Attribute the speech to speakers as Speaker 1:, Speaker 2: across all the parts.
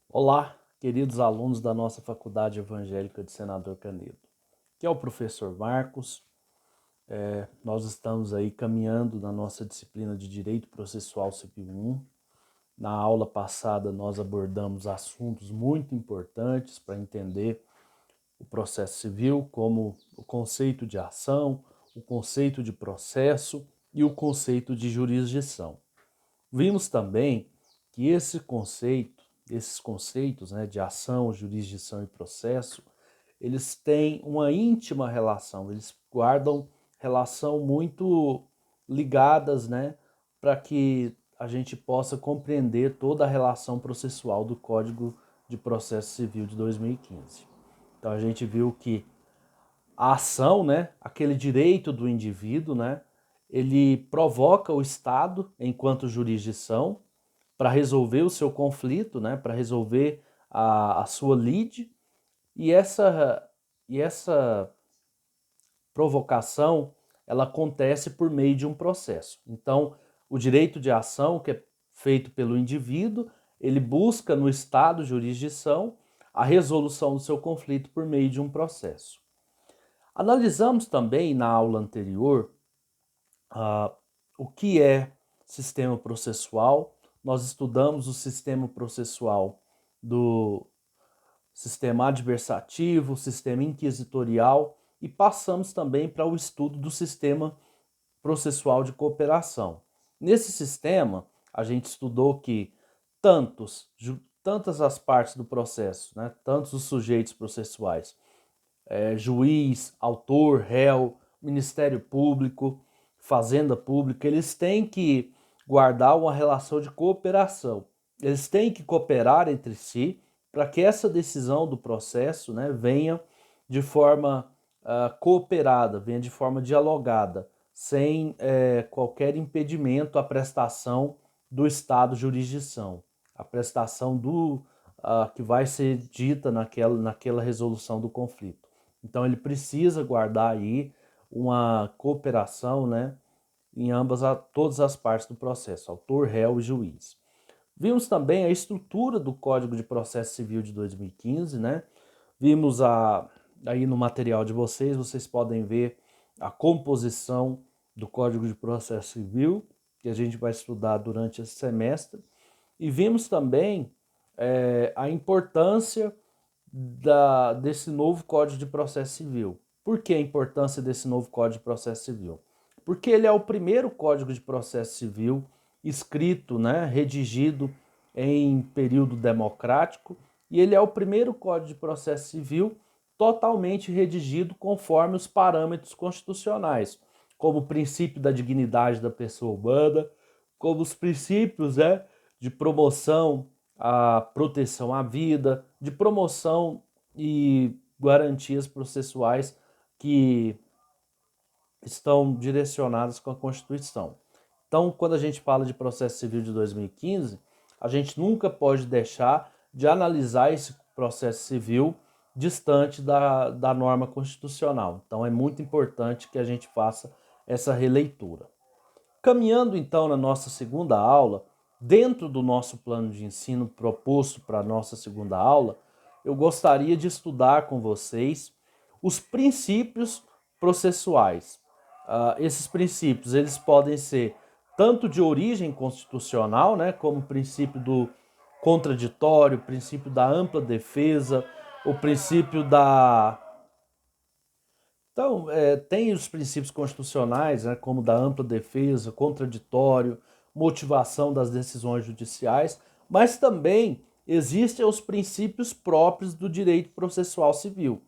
Speaker 1: Olá, queridos alunos da nossa Faculdade Evangélica de Senador Canedo. Aqui é o professor Marcos. Nós estamos aí caminhando na nossa disciplina de Direito Processual Civil 1. Na aula passada nós abordamos assuntos muito importantes para entender o processo civil, como o conceito de ação, o conceito de processo e o conceito de jurisdição. Vimos também que esses conceitos, né, de ação, jurisdição e processo, eles têm uma íntima relação, eles guardam relação muito ligadas, né, para que a gente possa compreender toda a relação processual do Código de Processo Civil de 2015. Então a gente viu que a ação, né, aquele direito do indivíduo, né, ele provoca o Estado enquanto jurisdição para resolver o seu conflito, né, para resolver a sua lide, e essa provocação ela acontece por meio de um processo. Então, o direito de ação, que é feito pelo indivíduo, ele busca no Estado jurisdição a resolução do seu conflito por meio de um processo. Analisamos também na aula anterior o que é sistema processual. Nós estudamos o sistema processual do sistema adversativo, sistema inquisitorial e passamos também para o estudo do sistema processual de cooperação. Nesse sistema, a gente estudou que tantas as partes do processo, né, tantos os sujeitos processuais, juiz, autor, réu, Ministério Público, Fazenda Pública, eles têm que guardar uma relação de cooperação. Eles têm que cooperar entre si para que essa decisão do processo, né, venha de forma cooperada, venha de forma dialogada, sem qualquer impedimento à prestação do Estado jurisdição, a prestação que vai ser dita naquela resolução do conflito. Então ele precisa guardar aí uma cooperação, né, em todas as partes do processo, autor, réu e juiz. Vimos também a estrutura do Código de Processo Civil de 2015, né? Vimos aí no material de vocês podem ver a composição do Código de Processo Civil, que a gente vai estudar durante esse semestre. E vimos também a importância desse novo Código de Processo Civil. Por que a importância desse novo Código de Processo Civil? Porque ele é o primeiro Código de Processo Civil escrito, né, redigido em período democrático, e ele é o primeiro Código de Processo Civil totalmente redigido conforme os parâmetros constitucionais, como o princípio da dignidade da pessoa humana, como os princípios, né, de promoção à proteção à vida, de promoção e garantias processuais que estão direcionadas com a Constituição. Então, quando a gente fala de processo civil de 2015, a gente nunca pode deixar de analisar esse processo civil distante da norma constitucional. Então, é muito importante que a gente faça essa releitura. Caminhando então na nossa segunda aula, dentro do nosso plano de ensino proposto para a nossa segunda aula, eu gostaria de estudar com vocês os princípios processuais. Esses princípios eles podem ser tanto de origem constitucional, né, como o princípio do contraditório, o princípio da ampla defesa, o princípio da então, tem os princípios constitucionais, né, como da ampla defesa, contraditório, motivação das decisões judiciais, mas também existem os princípios próprios do direito processual civil.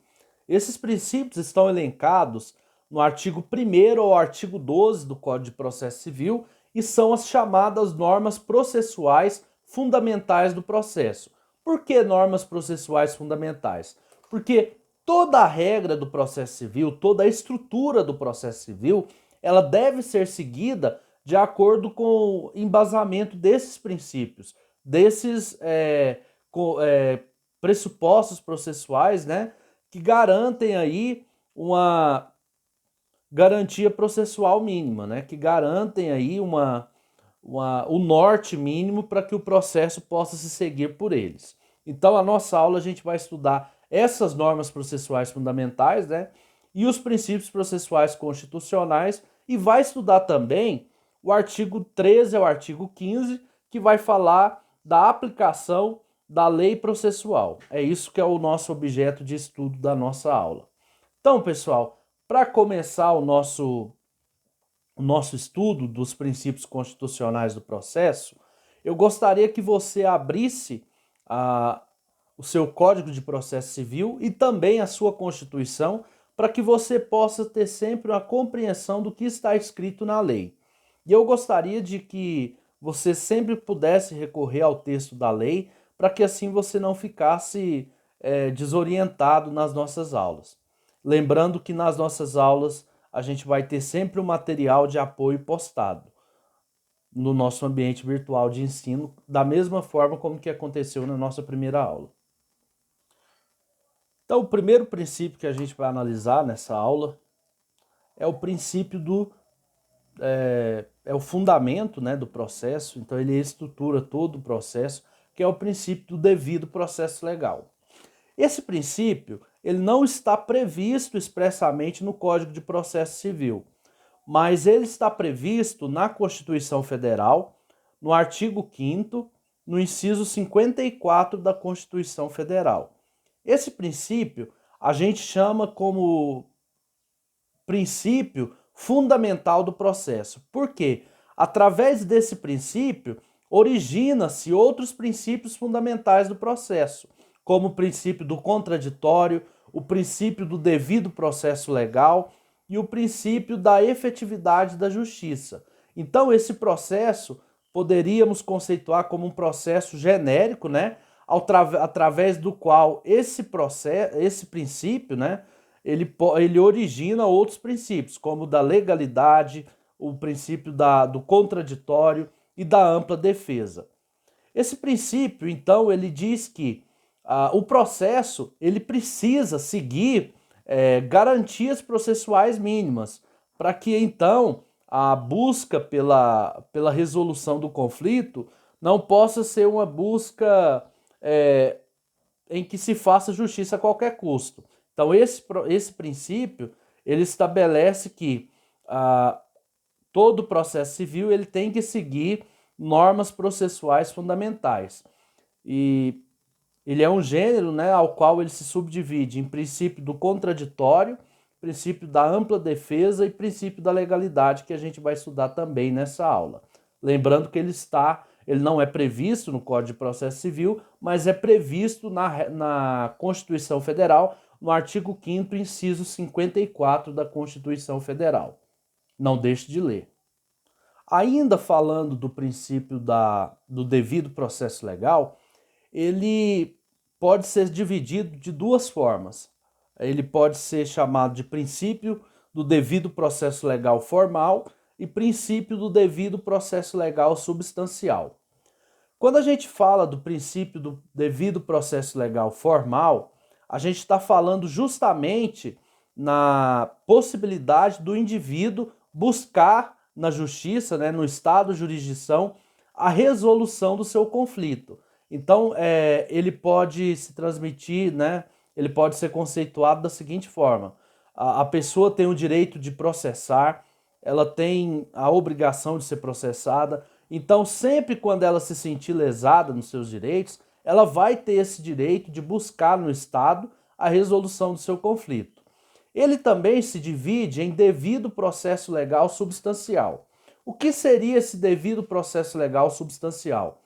Speaker 1: Esses princípios estão elencados no artigo 1º ao artigo 12 do Código de Processo Civil e são as chamadas normas processuais fundamentais do processo. Por que normas processuais fundamentais? Porque toda a regra do processo civil, toda a estrutura do processo civil, ela deve ser seguida de acordo com o embasamento desses princípios, desses pressupostos processuais, né, que garantem aí uma garantia processual mínima, né, que garantem aí o norte mínimo para que o processo possa se seguir por eles. Então, a nossa aula a gente vai estudar essas normas processuais fundamentais, né? E os princípios processuais constitucionais, e vai estudar também o artigo 13 ao artigo 15, que vai falar da aplicação da lei processual. É isso que é o nosso objeto de estudo da nossa aula. Então, pessoal, para começar o nosso estudo dos princípios constitucionais do processo, eu gostaria que você abrisse o seu Código de Processo Civil e também a sua Constituição, para que você possa ter sempre uma compreensão do que está escrito na lei. E eu gostaria de que você sempre pudesse recorrer ao texto da lei, para que assim você não ficasse desorientado nas nossas aulas. Lembrando que nas nossas aulas a gente vai ter sempre um material de apoio postado no nosso ambiente virtual de ensino, da mesma forma como que aconteceu na nossa primeira aula. Então, o primeiro princípio que a gente vai analisar nessa aula é o princípio é o fundamento, né, do processo. Então, ele estrutura todo o processo, que é o princípio do devido processo legal. Esse princípio, ele não está previsto expressamente no Código de Processo Civil, mas ele está previsto na Constituição Federal, no artigo 5º, no inciso 54 da Constituição Federal. Esse princípio a gente chama como princípio fundamental do processo. Por quê? Através desse princípio, origina-se outros princípios fundamentais do processo, como o princípio do contraditório, o princípio do devido processo legal e o princípio da efetividade da justiça. Então, esse processo poderíamos conceituar como um processo genérico, né? Através do qual esse princípio, né? Ele origina outros princípios, como o da legalidade, o princípio do contraditório e da ampla defesa. Esse princípio, então, ele diz que o processo ele precisa seguir garantias processuais mínimas, para que então a busca pela resolução do conflito não possa ser uma busca em que se faça justiça a qualquer custo. Então esse princípio ele estabelece que todo processo civil ele tem que seguir normas processuais fundamentais. E ele é um gênero, né, ao qual ele se subdivide em princípio do contraditório, princípio da ampla defesa e princípio da legalidade, que a gente vai estudar também nessa aula. Lembrando que ele não é previsto no Código de Processo Civil, mas é previsto na Constituição Federal, no artigo 5º, inciso 54 da Constituição Federal. Não deixe de ler. Ainda falando do princípio do devido processo legal, ele pode ser dividido de duas formas. Ele pode ser chamado de princípio do devido processo legal formal e princípio do devido processo legal substancial. Quando a gente fala do princípio do devido processo legal formal, a gente está falando justamente na possibilidade do indivíduo buscar na justiça, né, no estado de jurisdição, a resolução do seu conflito. Então, ele pode se transmitir, né, ele pode ser conceituado da seguinte forma: a pessoa tem o direito de processar, ela tem a obrigação de ser processada. Então, sempre quando ela se sentir lesada nos seus direitos, ela vai ter esse direito de buscar no Estado a resolução do seu conflito. Ele também se divide em devido processo legal substancial. O que seria esse devido processo legal substancial?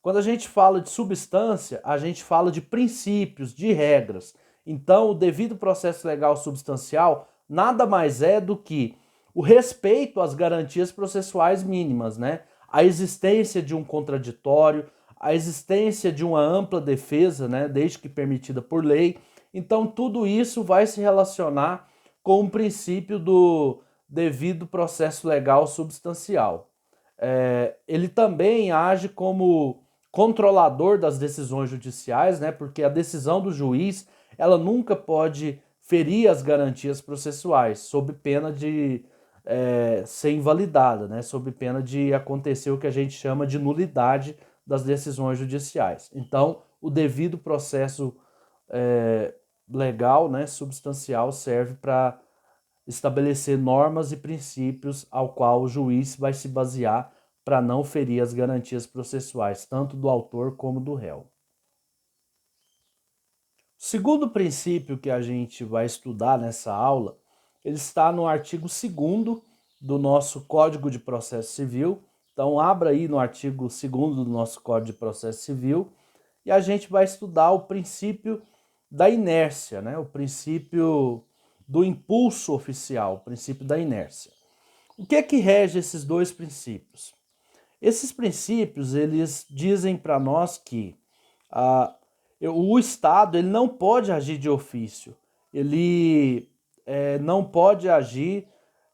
Speaker 1: Quando a gente fala de substância, a gente fala de princípios, de regras. Então, o devido processo legal substancial nada mais é do que o respeito às garantias processuais mínimas, né? A existência de um contraditório, a existência de uma ampla defesa, né, desde que permitida por lei. Então, tudo isso vai se relacionar com o princípio do devido processo legal substancial. Ele também age como controlador das decisões judiciais, né, porque a decisão do juiz ela nunca pode ferir as garantias processuais, sob pena de ser invalidada, né, sob pena de acontecer o que a gente chama de nulidade das decisões judiciais. Então, o devido processo legal, né, substancial, serve para estabelecer normas e princípios ao qual o juiz vai se basear para não ferir as garantias processuais, tanto do autor como do réu. O segundo princípio que a gente vai estudar nessa aula, ele está no artigo 2º do nosso Código de Processo Civil. Então, abra aí no artigo 2º do nosso Código de Processo Civil e a gente vai estudar o princípio da inércia, né? O princípio do impulso oficial, o princípio da inércia. O que é que rege esses dois princípios? Esses princípios, eles dizem para nós que o Estado ele não pode agir de ofício, ele não pode agir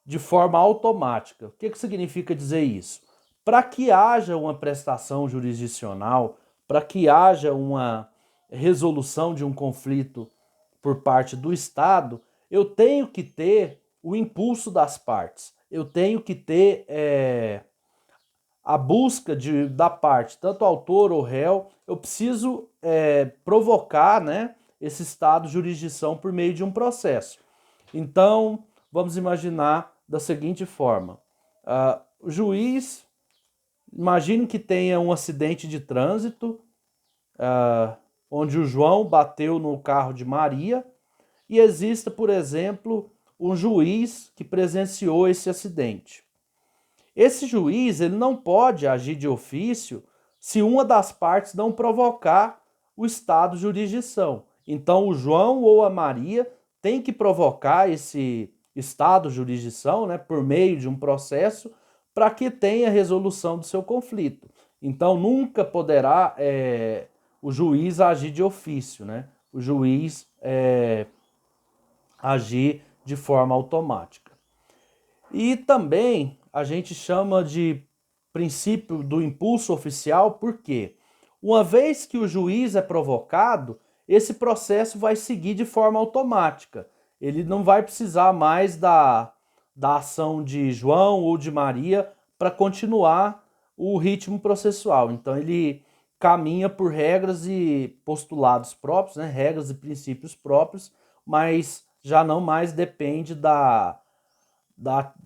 Speaker 1: de forma automática. O que significa dizer isso? Para que haja uma prestação jurisdicional, para que haja uma resolução de um conflito por parte do Estado, eu tenho que ter o impulso das partes, eu tenho que ter a busca da parte, tanto autor ou réu, eu preciso provocar, né, esse estado de jurisdição por meio de um processo. Então, vamos imaginar da seguinte forma. O juiz, imagine que tenha um acidente de trânsito, onde o João bateu no carro de Maria, e exista, por exemplo, um juiz que presenciou esse acidente. Esse juiz ele não pode agir de ofício se uma das partes não provocar o estado de jurisdição. Então, o João ou a Maria tem que provocar esse estado de jurisdição, né, por meio de um processo para que tenha resolução do seu conflito. Então, nunca poderá o juiz agir de ofício, né? O juiz agir de forma automática. E também a gente chama de princípio do impulso oficial, porque uma vez que o juiz é provocado, esse processo vai seguir de forma automática. Ele não vai precisar mais da ação de João ou de Maria para continuar o ritmo processual. Então ele caminha por regras e postulados próprios, né? Regras e princípios próprios, mas já não mais depende da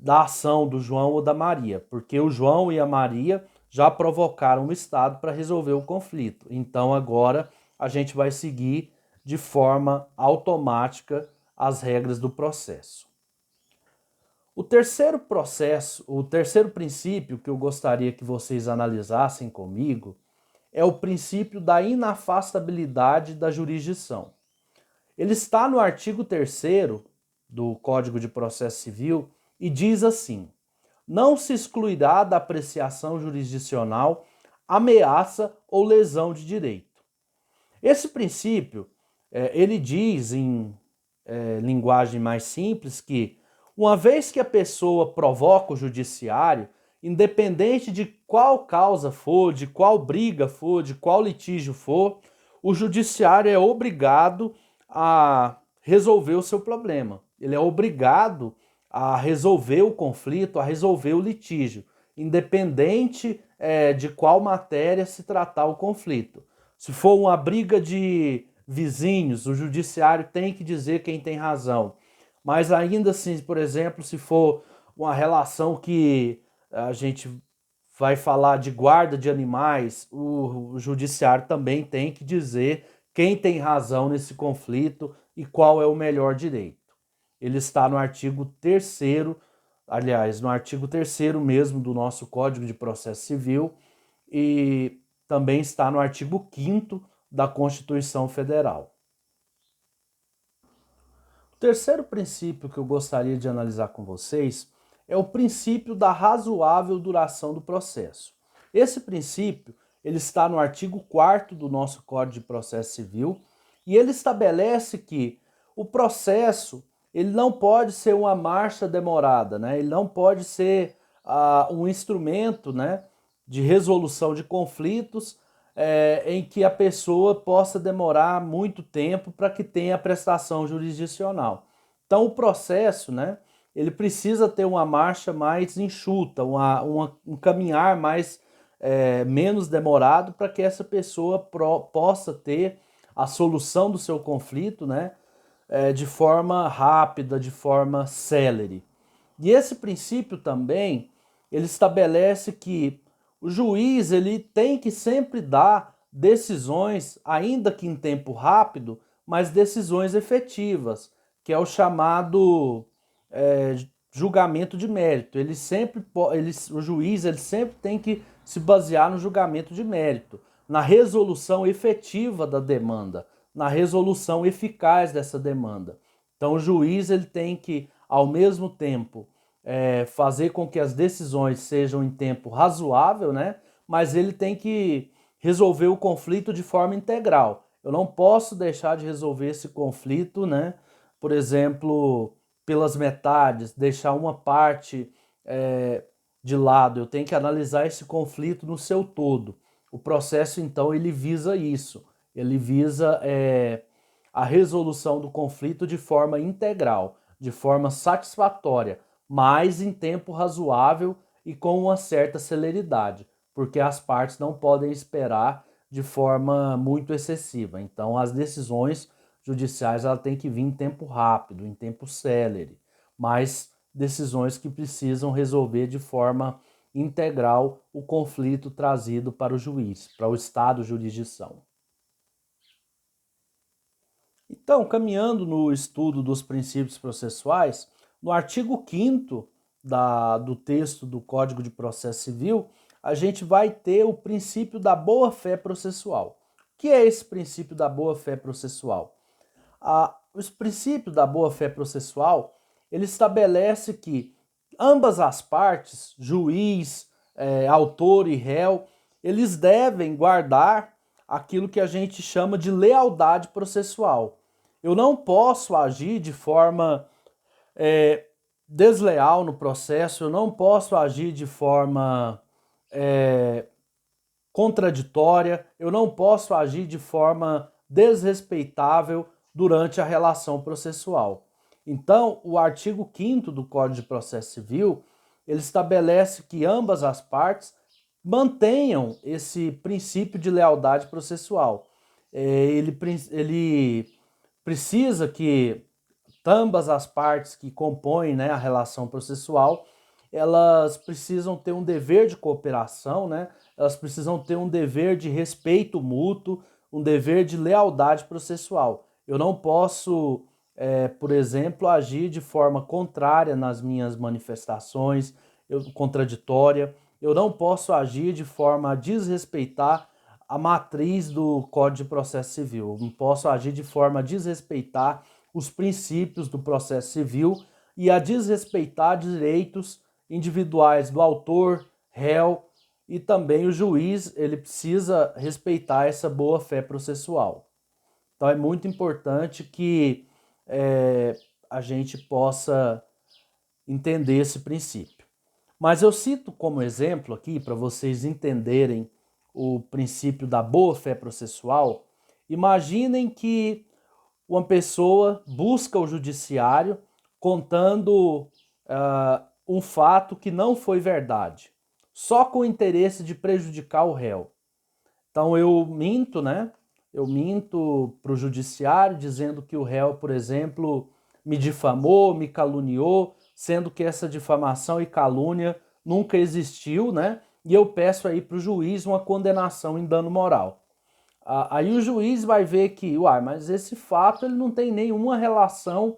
Speaker 1: ação do João ou da Maria, porque o João e a Maria já provocaram o Estado para resolver o conflito. Então agora a gente vai seguir de forma automática as regras do processo. O terceiro princípio que eu gostaria que vocês analisassem comigo é o princípio da inafastabilidade da jurisdição. Ele está no artigo 3º do Código de Processo Civil e diz assim: não se excluirá da apreciação jurisdicional ameaça ou lesão de direito. Esse princípio, ele diz em linguagem mais simples que, uma vez que a pessoa provoca o judiciário, independente de qual causa for, de qual briga for, de qual litígio for, o judiciário é obrigado a resolver o seu problema. Ele é obrigado a resolver o conflito, a resolver o litígio, independente de qual matéria se tratar o conflito. Se for uma briga de vizinhos, o judiciário tem que dizer quem tem razão. Mas ainda assim, por exemplo, se for uma relação que a gente vai falar de guarda de animais, o judiciário também tem que dizer quem tem razão nesse conflito e qual é o melhor direito. Ele está no artigo 3º, aliás, no artigo 3º mesmo do nosso Código de Processo Civil e também está no artigo 5º da Constituição Federal. O terceiro princípio que eu gostaria de analisar com vocês é o princípio da razoável duração do processo. Esse princípio ele está no artigo 4º do nosso Código de Processo Civil e ele estabelece que o processo ele não pode ser uma marcha demorada, né? Ele não pode ser um instrumento, né, de resolução de conflitos em que a pessoa possa demorar muito tempo para que tenha a prestação jurisdicional. Então o processo, né, ele precisa ter uma marcha mais enxuta, um caminhar mais menos demorado para que essa pessoa possa ter a solução do seu conflito, né, de forma rápida, de forma célere. E esse princípio também, ele estabelece que o juiz ele tem que sempre dar decisões, ainda que em tempo rápido, mas decisões efetivas, que é o chamado julgamento de mérito. Ele sempre, o juiz ele sempre tem que se basear no julgamento de mérito, na resolução efetiva da demanda, na resolução eficaz dessa demanda. Então o juiz ele tem que, ao mesmo tempo, fazer com que as decisões sejam em tempo razoável, né? Mas ele tem que resolver o conflito de forma integral. Eu não posso deixar de resolver esse conflito, né? Por exemplo, pelas metades, deixar uma parte de lado. Eu tenho que analisar esse conflito no seu todo. O processo, então, ele visa isso. Ele visa a resolução do conflito de forma integral, de forma satisfatória, mas em tempo razoável e com uma certa celeridade, porque as partes não podem esperar de forma muito excessiva. Então, as decisões judiciais ela tem que vir em tempo rápido, em tempo célere, mas decisões que precisam resolver de forma integral o conflito trazido para o juiz, para o estado jurisdição. Então, caminhando no estudo dos princípios processuais, no artigo 5º do texto do Código de Processo Civil, a gente vai ter o princípio da boa-fé processual. O que é esse princípio da boa-fé processual? O princípio da boa-fé processual, ele estabelece que ambas as partes, juiz, autor e réu, eles devem guardar aquilo que a gente chama de lealdade processual. Eu não posso agir de forma desleal no processo, eu não posso agir de forma contraditória, eu não posso agir de forma desrespeitável durante a relação processual. Então, o artigo 5º do Código de Processo Civil, ele estabelece que ambas as partes mantenham esse princípio de lealdade processual. Ele precisa que ambas as partes que compõem, né, a relação processual, elas precisam ter um dever de cooperação, né? Elas precisam ter um dever de respeito mútuo, um dever de lealdade processual. Eu não posso, por exemplo, agir de forma contrária nas minhas manifestações, contraditória. Eu não posso agir de forma a desrespeitar a matriz do Código de Processo Civil. Eu não posso agir de forma a desrespeitar os princípios do processo civil e a desrespeitar direitos individuais do autor, réu e também o juiz, ele precisa respeitar essa boa-fé processual. Então é muito importante que a gente possa entender esse princípio. Mas eu cito como exemplo aqui, para vocês entenderem o princípio da boa-fé processual, imaginem que uma pessoa busca o judiciário contando um fato que não foi verdade, só com o interesse de prejudicar o réu. Então eu minto, né? Eu minto para o judiciário dizendo que o réu, por exemplo, me difamou, me caluniou, sendo que essa difamação e calúnia nunca existiu, né? E eu peço aí para o juiz uma condenação em dano moral. Aí o juiz vai ver que, mas esse fato ele não tem nenhuma relação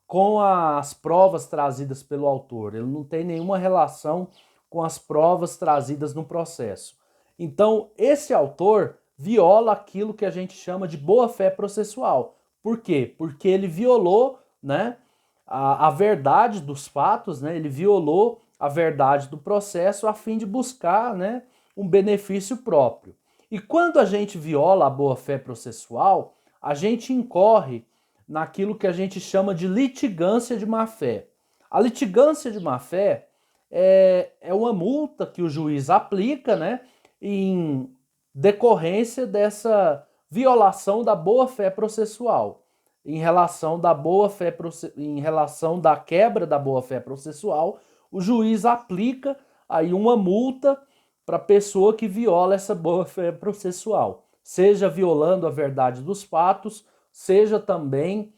Speaker 1: com as provas trazidas pelo autor, ele não tem nenhuma relação com as provas trazidas no processo. Então, esse autor viola aquilo que a gente chama de boa-fé processual. Por quê? Porque ele violou, né, a verdade dos fatos, né, ele violou a verdade do processo a fim de buscar, né, um benefício próprio. E quando a gente viola a boa-fé processual, a gente incorre naquilo que a gente chama de litigância de má-fé. A litigância de má-fé é uma multa que o juiz aplica, né, em decorrência dessa violação da boa-fé processual. Em relação da quebra da boa-fé processual, o juiz aplica aí uma multa para a pessoa que viola essa boa-fé processual, seja violando a verdade dos fatos, seja também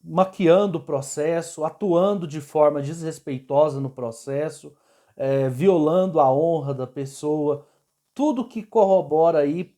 Speaker 1: maquiando o processo, atuando de forma desrespeitosa no processo, violando a honra da pessoa, tudo que corrobora aí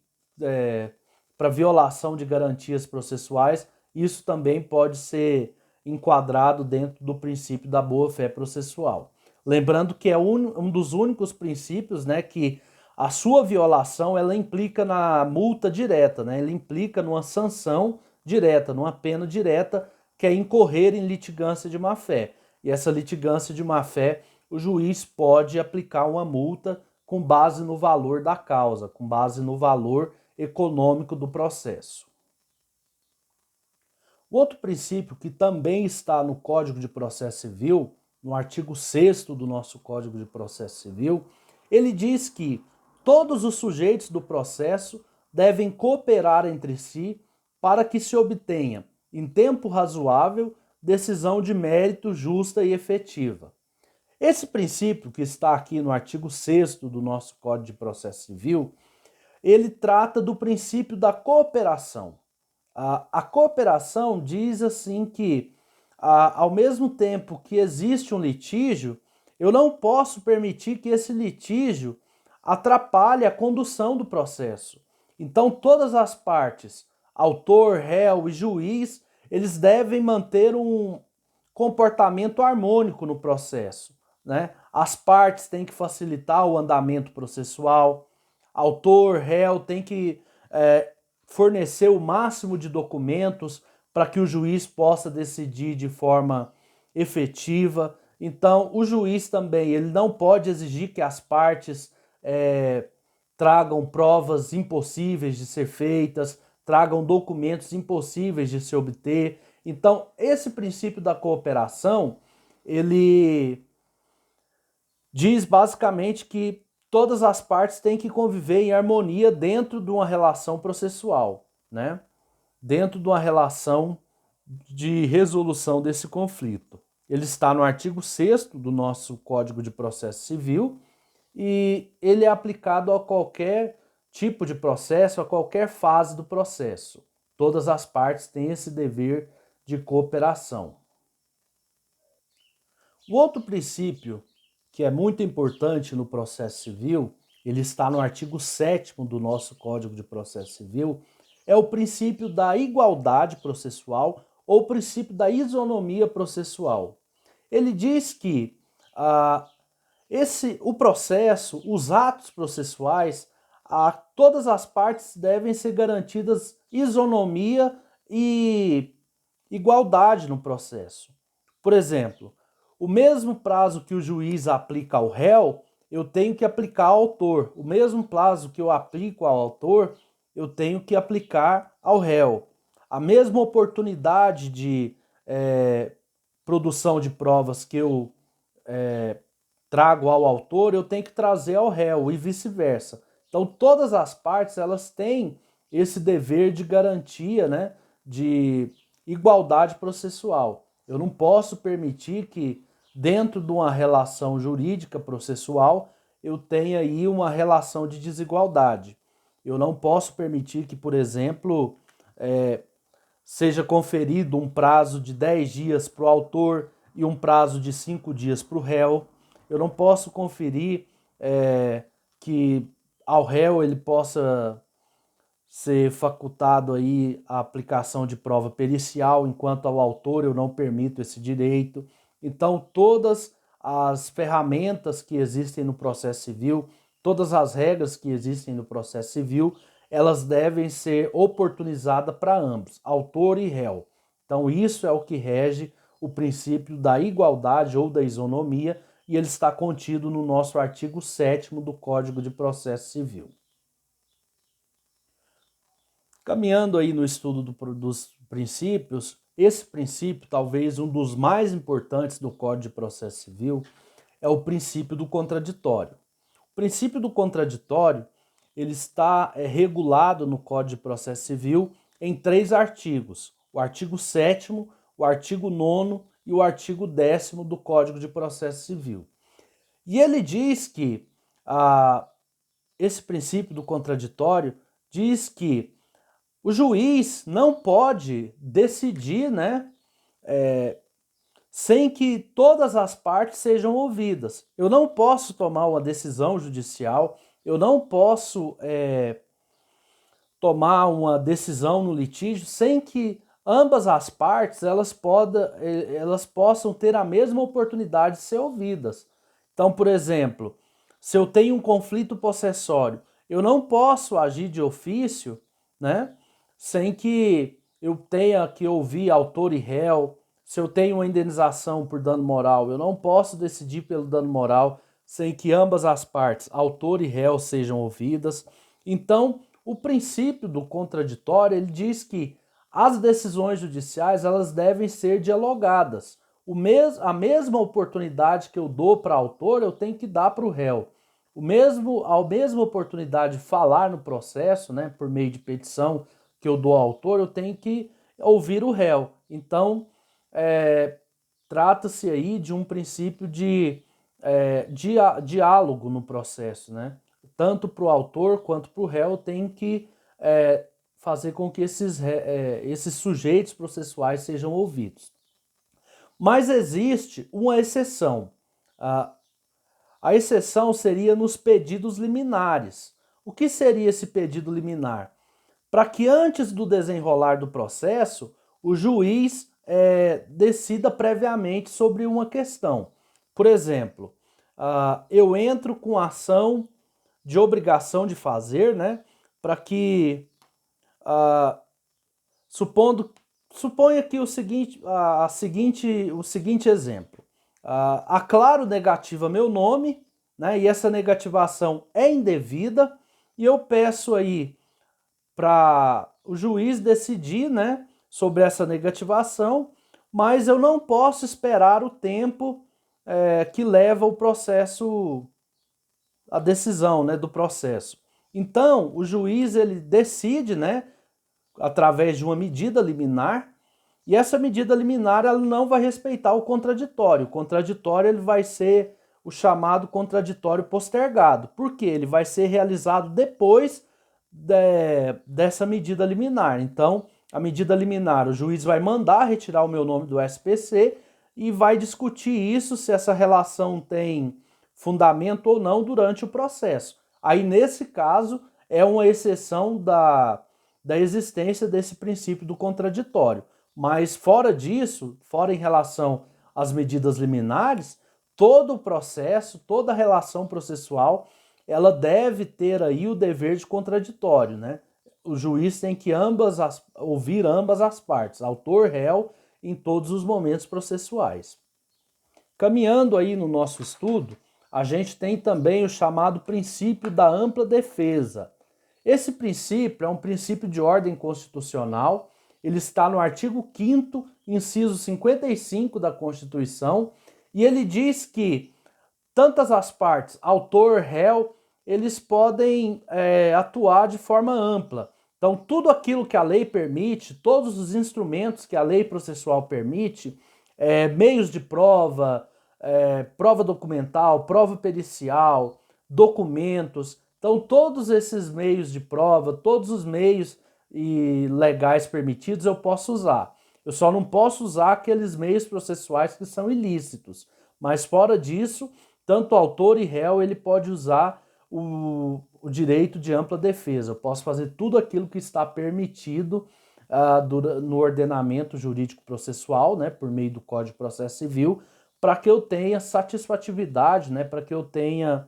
Speaker 1: para violação de garantias processuais, isso também pode ser enquadrado dentro do princípio da boa-fé processual. Lembrando que é um dos únicos princípios, né, que a sua violação ela implica na multa direta, né, ela implica numa sanção direta, numa pena direta, que é incorrer em litigância de má-fé. E essa litigância de má-fé, o juiz pode aplicar uma multa com base no valor da causa, com base no valor econômico do processo. O outro princípio que também está no Código de Processo Civil, no artigo 6º do nosso Código de Processo Civil, ele diz que todos os sujeitos do processo devem cooperar entre si para que se obtenha, em tempo razoável, decisão de mérito justa e efetiva. Esse princípio, que está aqui no artigo 6º do nosso Código de Processo Civil, ele trata do princípio da cooperação. A cooperação diz assim que, ao mesmo tempo que existe um litígio, eu não posso permitir que esse litígio atrapalhe a condução do processo. Então, todas as partes, autor, réu e juiz, eles devem manter um comportamento harmônico no processo, né? As partes têm que facilitar o andamento processual, autor, réu tem que fornecer o máximo de documentos para que o juiz possa decidir de forma efetiva. Então, o juiz também ele não pode exigir que as partes tragam provas impossíveis de ser feitas, tragam documentos impossíveis de se obter. Então, esse princípio da cooperação, ele diz basicamente que todas as partes têm que conviver em harmonia dentro de uma relação processual, né? Dentro de uma relação de resolução desse conflito. Ele está no artigo 6º do nosso Código de Processo Civil e ele é aplicado a qualquer tipo de processo, a qualquer fase do processo. Todas as partes têm esse dever de cooperação. O outro princípio que é muito importante no processo civil, ele está no artigo 7º do nosso Código de Processo Civil, é o princípio da igualdade processual ou o princípio da isonomia processual. Ele diz que o processo, os atos processuais, todas as partes devem ser garantidas isonomia e igualdade no processo. Por exemplo, o mesmo prazo que o juiz aplica ao réu, eu tenho que aplicar ao autor. O mesmo prazo que eu aplico ao autor, eu tenho que aplicar ao réu. A mesma oportunidade de produção de provas que eu trago ao autor, eu tenho que trazer ao réu e vice-versa. Então, todas as partes elas têm esse dever de garantia, né, de igualdade processual. Eu não posso permitir que, dentro de uma relação jurídica processual, eu tenha aí uma relação de desigualdade. Eu não posso permitir que, por exemplo, seja conferido um prazo de 10 dias para o autor e um prazo de 5 dias para o réu. Eu não posso conferir que ao réu ele possa ser facultado aí a aplicação de prova pericial, enquanto ao autor eu não permito esse direito. Então, todas as ferramentas que existem no processo civil, todas as regras que existem no processo civil, elas devem ser oportunizadas para ambos, autor e réu. Então, isso é o que rege o princípio da igualdade ou da isonomia, e ele está contido no nosso artigo 7º do Código de Processo Civil. Caminhando aí no estudo dos princípios, esse princípio, talvez um dos mais importantes do Código de Processo Civil, é o princípio do contraditório. O princípio do contraditório, ele está regulado no Código de Processo Civil em 3 artigos. O artigo 7º, o artigo 9º e o artigo 10º do Código de Processo Civil. E ele diz que esse princípio do contraditório diz que o juiz não pode decidir, né, sem que todas as partes sejam ouvidas. Eu não posso tomar uma decisão judicial, eu não posso tomar uma decisão no litígio sem que ambas as partes elas possam ter a mesma oportunidade de ser ouvidas. Então, por exemplo, se eu tenho um conflito possessório, eu não posso agir de ofício, né, sem que eu tenha que ouvir autor e réu. Se eu tenho uma indenização por dano moral, eu não posso decidir pelo dano moral sem que ambas as partes, autor e réu, sejam ouvidas. Então, o princípio do contraditório, ele diz que as decisões judiciais elas devem ser dialogadas. A mesma oportunidade que eu dou para o autor, eu tenho que dar para o réu. A mesma oportunidade de falar no processo, né, por meio de petição que eu dou ao autor, eu tenho que ouvir o réu. Então, trata-se aí de um princípio de diálogo no processo, né? Tanto para o autor quanto para o réu tem que fazer com que esses sujeitos processuais sejam ouvidos. Mas existe uma exceção. A exceção seria nos pedidos liminares. O que seria esse pedido liminar? Para que antes do desenrolar do processo, o juiz decida previamente sobre uma questão. Por exemplo, eu entro com ação de obrigação de fazer, né? Para que, suponha aqui o seguinte exemplo. Aclaro negativa meu nome, né? E essa negativação é indevida, e eu peço aí para o juiz decidir, né, sobre essa negativação, mas eu não posso esperar o tempo que leva o processo, a decisão, né, do processo. Então, o juiz ele decide, né, através de uma medida liminar, e essa medida liminar ela não vai respeitar o contraditório. O contraditório ele vai ser o chamado contraditório postergado, porque ele vai ser realizado depois dessa medida liminar. Então, a medida liminar, o juiz vai mandar retirar o meu nome do SPC e vai discutir isso, se essa relação tem fundamento ou não durante o processo. Aí, nesse caso, é uma exceção da existência desse princípio do contraditório. Mas fora disso, fora em relação às medidas liminares, todo o processo, toda a relação processual, ela deve ter aí o dever de contraditório, né? O juiz tem que ouvir ambas as partes, autor, réu, em todos os momentos processuais. Caminhando aí no nosso estudo, a gente tem também o chamado princípio da ampla defesa. Esse princípio é um princípio de ordem constitucional, ele está no artigo 5º, inciso 55 da Constituição, e ele diz que tantas as partes, autor, réu, eles podem atuar de forma ampla. Então, tudo aquilo que a lei permite, todos os instrumentos que a lei processual permite, meios de prova, prova documental, prova pericial, documentos. Então, todos esses meios de prova, todos os meios legais permitidos eu posso usar. Eu só não posso usar aqueles meios processuais que são ilícitos. Mas fora disso, tanto autor e réu ele pode usar o direito de ampla defesa. Eu posso fazer tudo aquilo que está permitido no ordenamento jurídico processual, né, por meio do Código de Processo Civil, para que eu tenha satisfatividade, né, para que eu tenha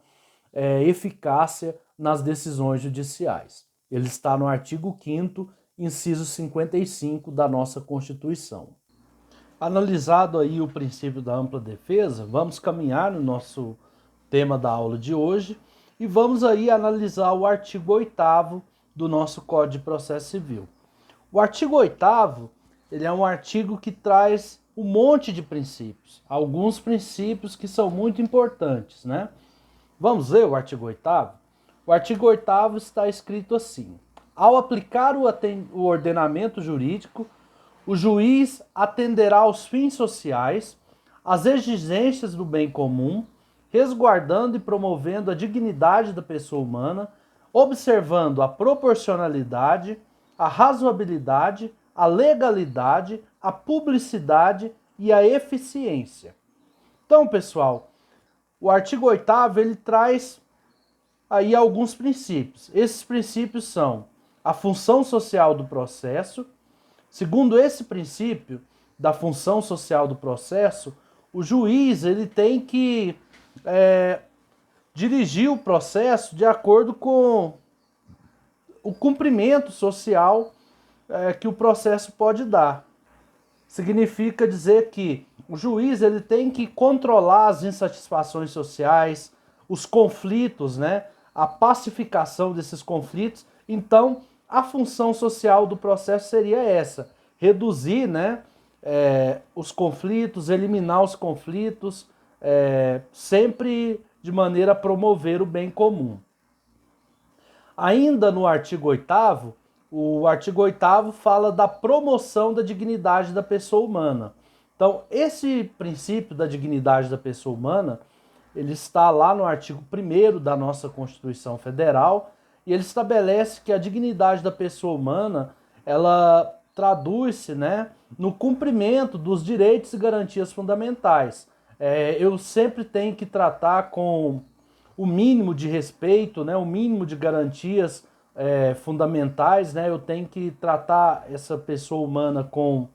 Speaker 1: eficácia nas decisões judiciais. Ele está no artigo 5º, inciso 55 da nossa Constituição. Analisado aí o princípio da ampla defesa, vamos caminhar no nosso tema da aula de hoje e vamos aí analisar o artigo 8º do nosso Código de Processo Civil. O artigo 8º, ele é um artigo que traz um monte de princípios, alguns princípios que são muito importantes, né? Vamos ver o artigo 8º? O artigo 8º está escrito assim: ao aplicar o ordenamento jurídico, o juiz atenderá aos fins sociais, às exigências do bem comum, resguardando e promovendo a dignidade da pessoa humana, observando a proporcionalidade, a razoabilidade, a legalidade, a publicidade e a eficiência. Então, pessoal, o artigo 8º ele traz aí alguns princípios. Esses princípios são a função social do processo. Segundo esse princípio da função social do processo, o juiz ele tem que dirigir o processo de acordo com o cumprimento social que o processo pode dar. Significa dizer que o juiz ele tem que controlar as insatisfações sociais, os conflitos, né? A pacificação desses conflitos. Então, a função social do processo seria essa: reduzir, né, os conflitos, eliminar os conflitos, sempre de maneira a promover o bem comum. Ainda no artigo 8º, o artigo 8º fala da promoção da dignidade da pessoa humana. Então, esse princípio da dignidade da pessoa humana, ele está lá no artigo 1º da nossa Constituição Federal, e ele estabelece que a dignidade da pessoa humana, ela traduz-se, né, no cumprimento dos direitos e garantias fundamentais. Eu sempre tenho que tratar com o mínimo de respeito, né, o mínimo de garantias fundamentais, né, eu tenho que tratar essa pessoa humana com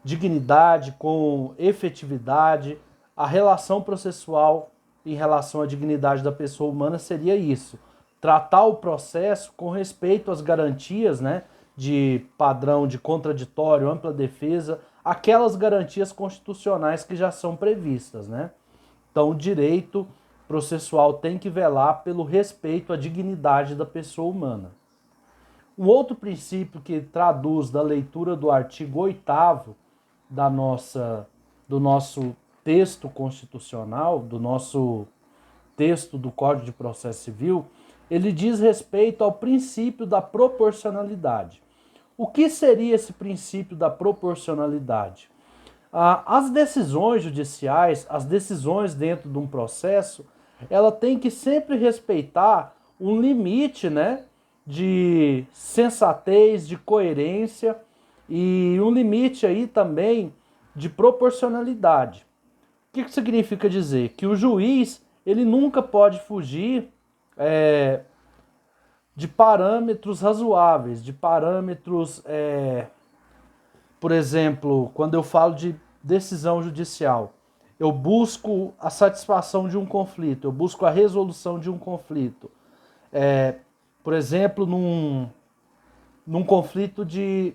Speaker 1: dignidade, com efetividade. A relação processual em relação à dignidade da pessoa humana seria isso: tratar o processo com respeito às garantias, né, de padrão de contraditório, ampla defesa, aquelas garantias constitucionais que já são previstas, né? Então, o direito processual tem que velar pelo respeito à dignidade da pessoa humana. Um outro princípio que traduz da leitura do artigo 8º do nosso texto constitucional, do nosso texto do Código de Processo Civil, ele diz respeito ao princípio da proporcionalidade. O que seria esse princípio da proporcionalidade? As decisões judiciais, as decisões dentro de um processo, ela tem que sempre respeitar um limite, né, de sensatez, de coerência e um limite aí também de proporcionalidade. O que significa dizer? Que o juiz ele nunca pode fugir de parâmetros razoáveis, de parâmetros, por exemplo, quando eu falo de decisão judicial, eu busco a satisfação de um conflito, eu busco a resolução de um conflito. Por exemplo, num conflito de